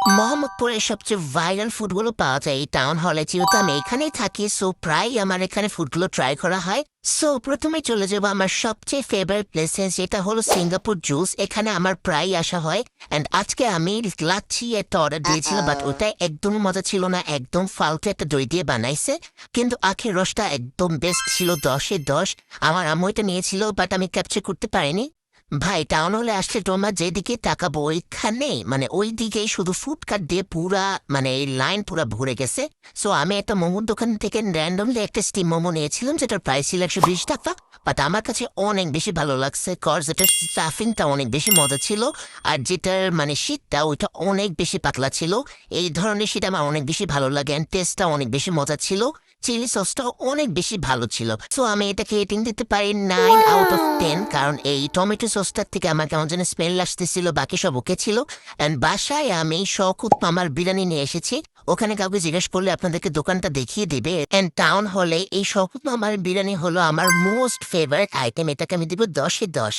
মোহাম্মদপুরের সবচেয়ে ভাইরাল ফুডগুলো পাওয়া যায় এই টাউন হলে, যেহেতু আমি এখানেই থাকি, সো প্রায় আমার এখানে ফুডগুলো ট্রাই করা হয়। সো প্রথমে চলে যাবো আমার সবচেয়ে ফেভারিট প্লেসে, যেটা হলো সিঙ্গাপুর জুস। এখানে আমার প্রায় আসা হয়। অ্যান্ড আজকে আমি লাচ্ছি একটা অর্ডার দিয়েছিলাম, বাট ওটা একদম মজা ছিল না, একদম ফালতু একটা দই দিয়ে বানাইছে। কিন্তু আখের রসটা একদম বেস্ট ছিল, 10-এ 10। আমার আম্মু এটা নিয়েছিল, বাট আমি ক্যাপচার করতে পারিনি। ভাই, টাউন হলে আসলে তোমার যেদিকে তাকাবো ওইখানে মানে ওই দিকেই শুধু ফুডকার্ট দিয়ে পুরা মানে এই লাইন পুরা ভরে গেছে। সো আমি একটা মোমোর দোকান থেকে র্যান্ডমলি একটা স্টিম মোমো নিয়েছিলাম, যেটার প্রাইস ছিল 120 টাকা। বাট আমার কাছে অনেক বেশি ভালো লাগছে, কজ এটার স্টাফিংটা অনেক বেশি মজা ছিল। আর যেটার মানে শীতটা ওইটা অনেক বেশি পাতলা ছিল। এই ধরনের শীত আমার অনেক বেশি ভালো লাগে, অ্যান্ড টেস্টটা অনেক বেশি মজা ছিল। চিলি সসটাও অনেক বেশি ভালো ছিল। সো আমি এটাকে রেটিং দিতে পারি 9/10, কারণ এই টমেটো সসটার থেকে আমার কেমন যেন স্মেল আসতেছিল, বাকি সব ওকে ছিল। অ্যান্ড বাসায় আমি শওকত মামার বিরিয়ানি নিয়ে এসেছি। ওখানে কাউকে জিজ্ঞেস করলে আপনাদেরকে দোকানটা দেখিয়ে দিবে। অ্যান্ড টাউন হলে এই শওকত মামার বিরিয়ানি হলো আমার মোস্ট ফেভারিট আইটেম। এটাকে আমি দিব 10-এ 10।